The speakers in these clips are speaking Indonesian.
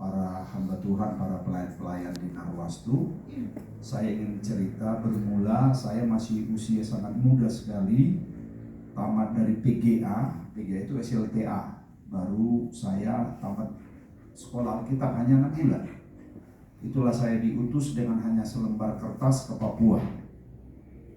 para hamba Tuhan, para pelayan-pelayan di Narwastu. Saya ingin cerita bermula, saya masih usia sangat muda sekali, tamat dari PGA itu SLTA. Baru saya tamat sekolah Alkitab hanya 6 bulan. Itulah saya diutus dengan hanya selembar kertas ke Papua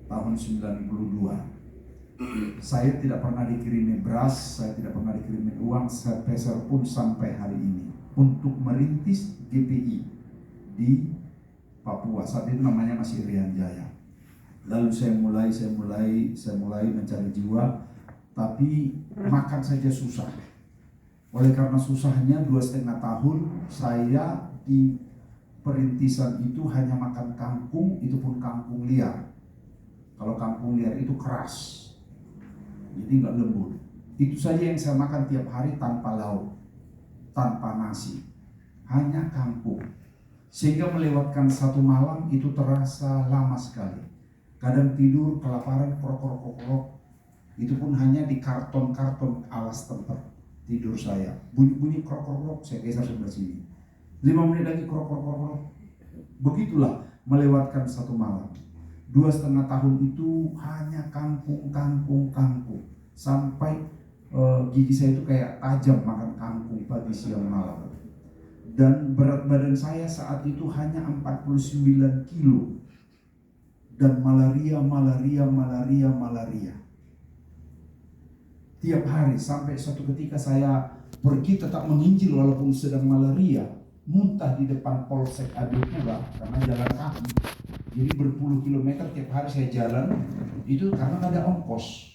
tahun 92. Saya tidak pernah dikirimi beras, saya tidak pernah dikirimi uang sepeser pun sampai hari ini untuk merintis GPI di Papua. Saat itu namanya masih Irian Jaya. Lalu saya mulai mencari jiwa, tapi makan saja susah. Oleh karena susahnya 2,5 tahun saya di perintisan itu hanya makan kangkung, itu pun kangkung liar. Kalau kangkung liar itu keras, jadi nggak lembut. Itu saja yang saya makan tiap hari tanpa lauk, tanpa nasi, hanya kangkung. Sehingga melewatkan satu malam itu terasa lama sekali. Kadang tidur kelaparan, krok-krok, itu pun hanya di karton-karton alas tempat tidur saya. Bunyi-bunyi krok-krok, saya geser sebelah sini. 5 menit lagi krok-krok. Begitulah melewatkan satu malam. 2,5 tahun itu hanya kangkung. Sampai gigi saya itu kayak tajam makan kangkung pagi, siang, malam. Dan berat badan saya saat itu hanya 49 kilo. Dan malaria. Tiap hari sampai suatu ketika saya pergi tetap menginjil walaupun sedang malaria. Muntah di depan Polsek Adipura karena jalan kaki. Jadi berpuluh kilometer tiap hari saya jalan, itu karena nggak ada ongkos.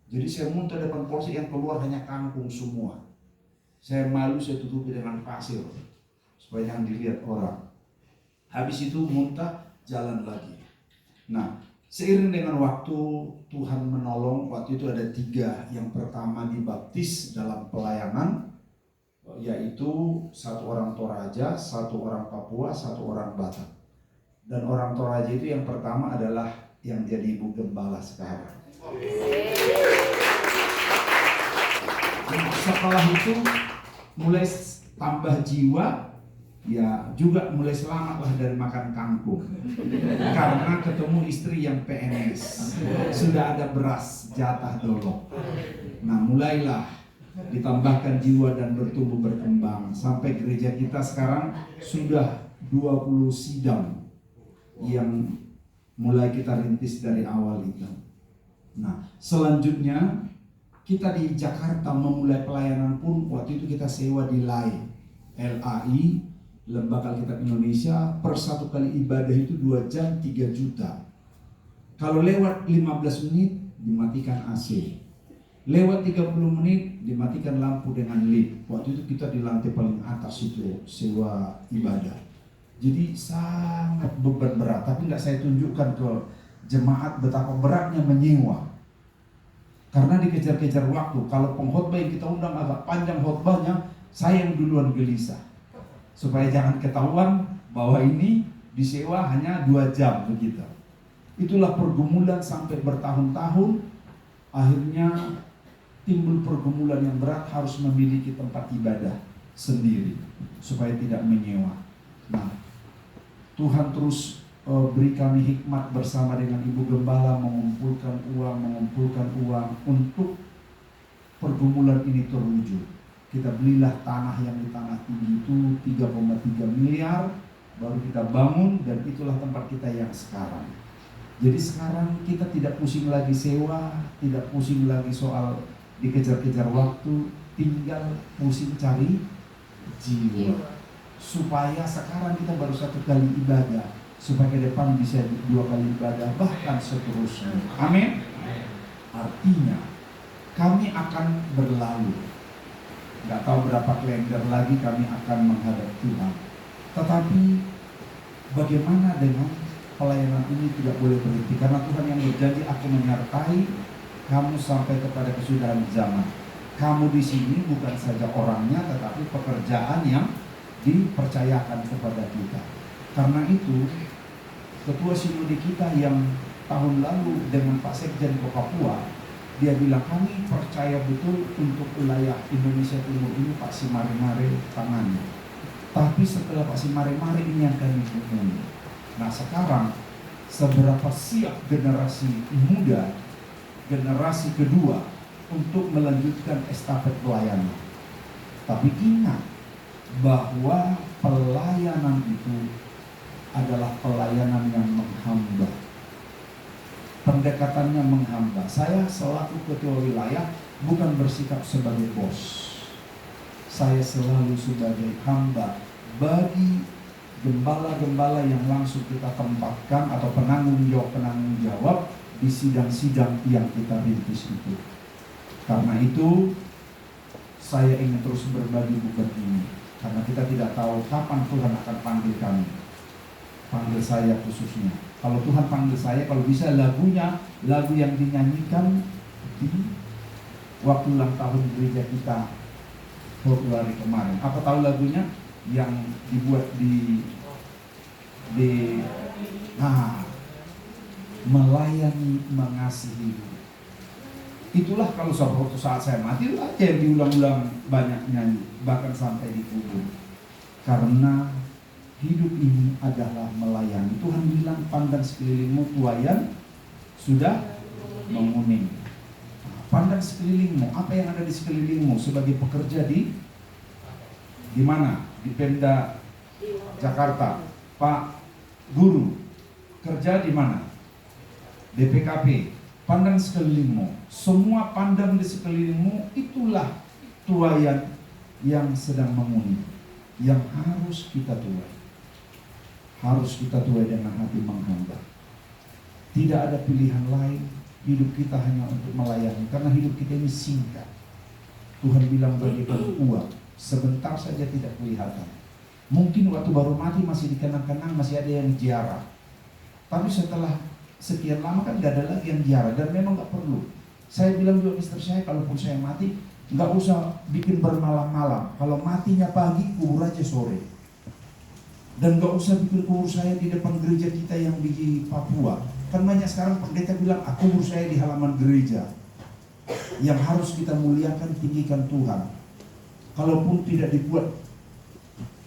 Jadi saya muntah depan polsek, yang keluar hanya kangkung semua. Saya malu, saya tutupi dengan pasir supaya jangan dilihat orang. Habis itu muntah, jalan lagi. Nah, seiring dengan waktu Tuhan menolong. Waktu itu ada 3. Yang pertama dibaptis dalam pelayanan, yaitu 1 orang Toraja, 1 orang Papua, 1 orang Batak. Dan orang Toraja itu yang pertama adalah yang jadi ibu gembala sekarang. Setelah itu mulai tambah jiwa, ya juga mulai selamatlah dari makan kangkung. Karena ketemu istri yang PNS, sudah ada beras jatah dolok. Nah, mulailah ditambahkan jiwa dan bertumbuh berkembang sampai gereja kita sekarang sudah 20 sidang yang mulai kita rintis dari awal itu. Nah, selanjutnya kita di Jakarta memulai pelayanan pun waktu itu kita sewa di LAI, Lembaga Alkitab Indonesia. Per satu kali ibadah itu 2 jam 3 juta. Kalau lewat 15 menit dimatikan AC, lewat 30 menit dimatikan lampu dengan lift. Waktu itu kita di lantai paling atas itu sewa ibadah. Jadi sangat beban berat, tapi nggak saya tunjukkan ke jemaat betapa beratnya menyewa. Karena dikejar-kejar waktu. Kalau pengkhotbah yang kita undang agak panjang khotbahnya, saya yang duluan gelisah. Supaya jangan ketahuan bahwa ini disewa hanya 2 jam begitu. Itulah pergumulan sampai bertahun-tahun. Akhirnya timbul pergumulan yang berat, harus memiliki tempat ibadah sendiri supaya tidak menyewa. Nah, Tuhan terus beri kami hikmat bersama dengan Ibu Gembala mengumpulkan uang untuk pergumulan ini terwujud. Kita belilah tanah yang di Tanah Tinggi itu 3,3 miliar, baru kita bangun, dan itulah tempat kita yang sekarang. Jadi sekarang kita tidak pusing lagi sewa, tidak pusing lagi soal dikejar-kejar waktu, tinggal pusing cari jiwa. Supaya sekarang kita baru 1 kali ibadah, supaya ke depan bisa 2 kali ibadah, bahkan seterusnya. Amin. Artinya kami akan berlalu. Gak tahu berapa kalender lagi kami akan menghadap Tuhan. Tetapi bagaimana dengan pelayanan ini tidak boleh berhenti, karena Tuhan yang berjanji akan menyertai kamu sampai kepada kesudahan zaman. Kamu di sini bukan saja orangnya, tetapi pekerjaan yang dipercayakan kepada kita. Karena itu ketua sinode kita yang tahun lalu dengan Pak Sekjen ke Papua, dia bilang kami percaya betul untuk wilayah Indonesia Timur ini Pak Simare tangani. Tapi setelah Pak mari ini yang kami hubungi. Nah sekarang seberapa siap generasi muda, generasi kedua untuk melanjutkan estafet pelayanan. Tapi ingat bahwa pelayanan itu adalah pelayanan yang menghamba. Pendekatannya menghamba. Saya selaku ketua wilayah bukan bersikap sebagai bos. Saya selalu sebagai hamba bagi gembala-gembala yang langsung kita tempatkan atau penanggung jawab di sidang-sidang yang kita rintis itu. Karena itu saya ingin terus berbagi bukan ini, karena kita tidak tahu kapan Tuhan akan panggil kami. Panggil saya khususnya. Kalau Tuhan panggil saya, kalau bisa lagunya, lagu yang dinyanyikan di waktu ulang tahun gereja kita Februari kemarin. Apa tahu lagunya? Yang dibuat di melayani, mengasihi. Itulah kalau suatu saat saya mati, itu aja yang diulang-ulang banyak nyanyi, bahkan sampai dikubur. Karena hidup ini adalah melayani. Tuhan bilang, pandang sekelilingmu, tuayan sudah menguning. Pandang sekelilingmu, apa yang ada di sekelilingmu sebagai pekerja di mana? Di Pemda Jakarta, Pak Guru, kerja di mana? DPKP. Pandang sekelilingmu, semua pandang di sekelilingmu, itulah tuayan yang sedang menguning, yang harus kita tuai. Harus kita tuai dengan hati menghamba. Tidak ada pilihan lain. Hidup kita hanya untuk melayani, karena hidup kita ini singkat. Tuhan bilang bagikan uang, sebentar saja tidak kelihatan. Mungkin waktu baru mati masih dikenang-kenang, masih ada yang ziarah. Tapi setelah sekian lama kan gak ada lagi yang ziarah, dan memang gak perlu. Saya bilang juga istri saya, kalaupun saya mati, gak usah bikin bermalam-malam. Kalau matinya pagi, kubur aja sore. Dan gak usah bikin kubur saya di depan gereja kita yang di Papua. Kan banyak sekarang pendeta bilang, kubur saya di halaman gereja. Yang harus kita muliakan, tinggikan Tuhan. Kalaupun tidak dibuat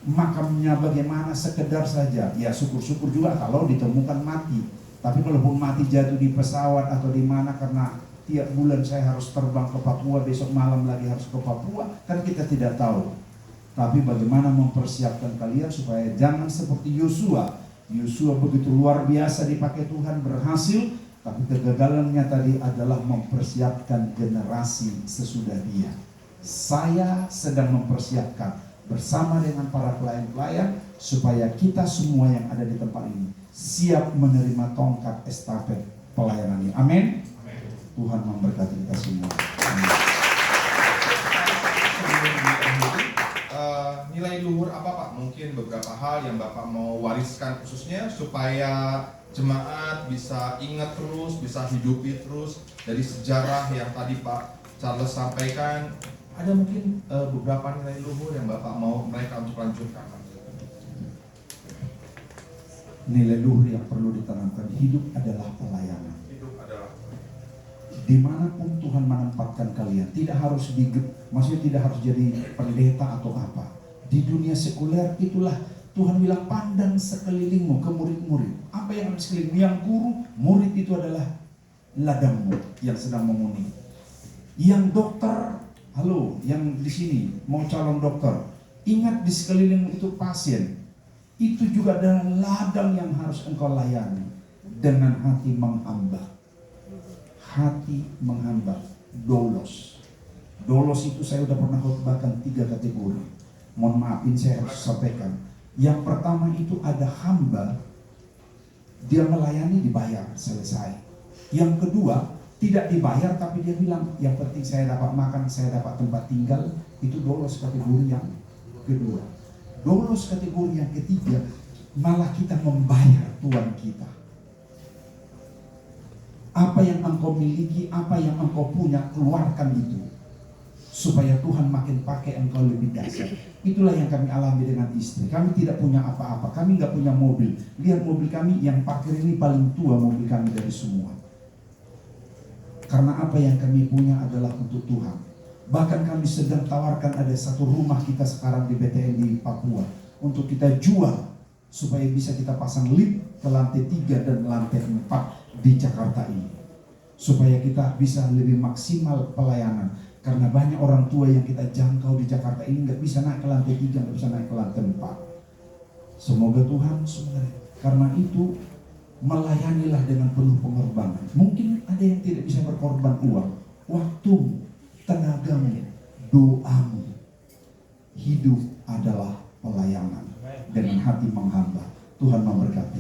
makamnya bagaimana, sekedar saja. Ya syukur-syukur juga kalau ditemukan mati. Tapi kalaupun mati jatuh di pesawat atau di mana, karena tiap bulan saya harus terbang ke Papua, besok malam lagi harus ke Papua, kan kita tidak tahu. Tapi bagaimana mempersiapkan kalian supaya jangan seperti Yosua. Yosua begitu luar biasa dipakai Tuhan, berhasil, tapi kegagalannya tadi adalah mempersiapkan generasi sesudah dia. Saya sedang mempersiapkan bersama dengan para pelayan-pelayan supaya kita semua yang ada di tempat ini siap menerima tongkat estafet pelayanan ini. Amin. Tuhan memberkati kita semua. Amin. Nilai luhur apa Pak? Mungkin beberapa hal yang Bapak mau wariskan khususnya supaya jemaat bisa ingat terus, bisa hidupi terus dari sejarah yang tadi Pak Charles sampaikan. Ada mungkin beberapa nilai luhur yang Bapak mau mereka untuk lanjutkan Pak? Nilai luhur yang perlu ditanamkan, hidup adalah pelayanan. Hidup adalah dimanapun Tuhan menempatkan kalian, tidak harus maksudnya tidak harus jadi pendeta atau apa. Di dunia sekuler itulah Tuhan bilang, pandang sekelilingmu ke murid-murid. Apa yang ada di sekelilingmu? Yang guru, murid itu adalah ladangmu yang sedang menguning. Yang dokter, halo, yang di sini mau calon dokter, ingat di sekelilingmu itu pasien. Itu juga adalah ladang yang harus engkau layani dengan hati menghamba. Hati menghamba, dolos. Dolos itu saya udah pernah khotbahkan 3 kategori. Mohon maafin saya harus sampaikan. Yang pertama itu ada hamba, dia melayani dibayar, selesai. Yang kedua tidak dibayar tapi dia bilang yang penting saya dapat makan, saya dapat tempat tinggal. Itu dolos kategori yang kedua. Dolos kategori yang ketiga, malah kita membayar Tuhan kita. Apa yang engkau miliki, apa yang engkau punya, keluarkan itu supaya Tuhan makin pakai engkau lebih dahsyat. Itulah yang kami alami dengan istri. Kami tidak punya apa-apa, kami nggak punya mobil. Lihat mobil kami yang parkir ini paling tua mobil kami dari semua. Karena apa yang kami punya adalah untuk Tuhan. Bahkan kami sedang tawarkan ada satu rumah kita sekarang di BTN di Papua untuk kita jual supaya bisa kita pasang lift ke lantai 3 dan lantai 4 di Jakarta ini. Supaya kita bisa lebih maksimal pelayanan. Karena banyak orang tua yang kita jangkau di Jakarta ini nggak bisa naik ke lantai 3, nggak bisa naik ke lantai 4. Semoga Tuhan semua. Karena itu melayanilah dengan penuh pengorbanan. Mungkin ada yang tidak bisa berkorban uang, waktumu, tenagamu, doamu. Hidup adalah pelayanan dengan hati menghamba. Tuhan memberkati.